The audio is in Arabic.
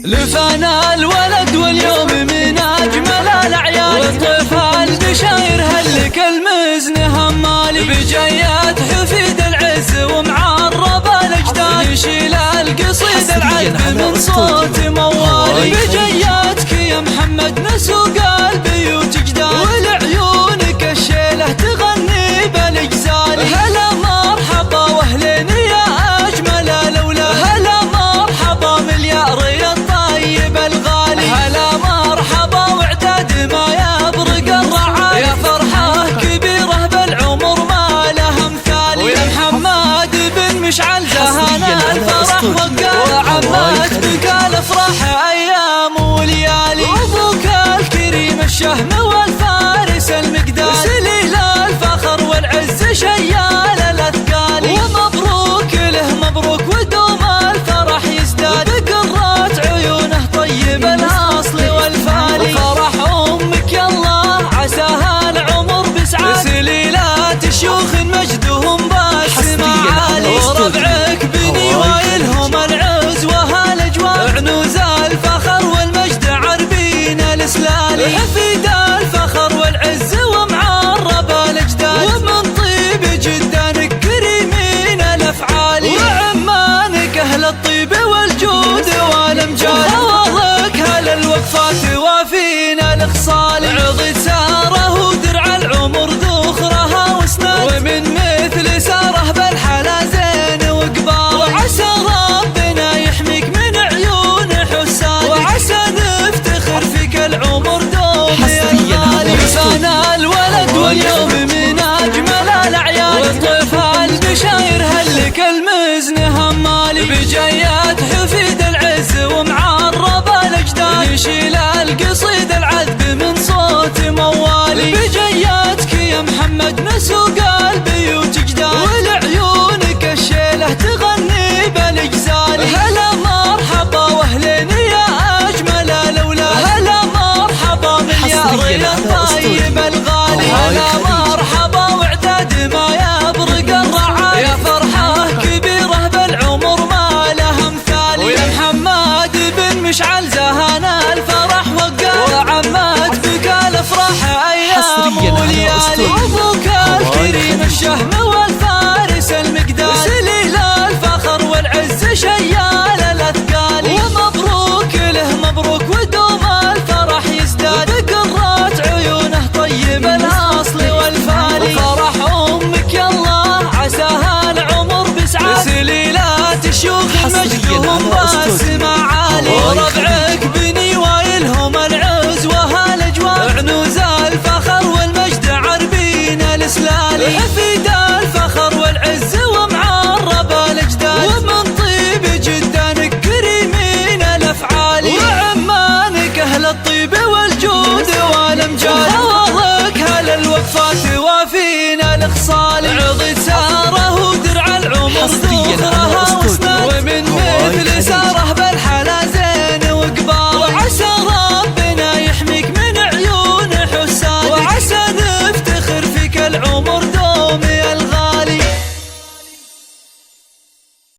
لفانا الولد واليوم من أجمل الأعياد، والطيف البشاير هلك المزن همالي، بجيات حفيد العز ومعرب الأجداد، يشيل القصيد العذب من صوت موالي، بجياتك يا محمد نسوق البيوت جداد، ولعيونك الشيلة تغني بالإجزال. هلا مرحبا واهلين يا أجمل الأولاد، هلا مرحبا مليار يا الطيب الغالي، هلا مرحبا وعداد ما يبرق الرعاية، يا فرحة كبيرة بالعمر ما لها مثال، ويا محمد بن مشعل زهنا الفرح وقال، وعمت بك الافراح ايام وليالي، وابوك الكريم الشهم والفارس المقداد، سليل الفخر والعز شيال الاثقال، ومبروك له مبروك ودوم الفرح يزداد، بقرات عيونه طيب الاصل والفالي، وفرح امك يالله عساها العمر بسعاد، سليلات شيوخ مجدهم بالسما عالي، وربعك بني وايلهم العز وهالاجواد، عنوز الفخر والمجد عربين الاسلالي، حفيد الفخر والعز ومعرب الاجداد، ومن طيب جدانك كريمين الافعال، وعمانك اهل الطيب والجود والامجاد، واضك هل الوقفات وافين الاخصال، عضد ساره ودرع العمر ذخرها واسناد، ومن مثل ساره بالحلا زين وقبال، وعسى ربنا يحميك من عيون حساد، وعسى نفتخر فيك العمر دوم يا غالي، لسانا الولد واليوم من اجمل الاعياد، والطيف البشاير هلك المزن همالي، بجيات حفيد العز ومعرب الاجداد، يشيل القصيد العذب من صوت موالي، بجياتك يا محمد نسوق البيوت جداد، ولعيونك الشيلة تغني بالاجزال، هلا مرحبا واهلين يا اجمل الاولاد، هلا مرحبا مليار يا الطيب الغالي، هلا مرحبا وعداد ما يبرق الرعاية، يا فرحة كبيرة بالعمر ما لها مثال، ويا محمد بن مشعل زهر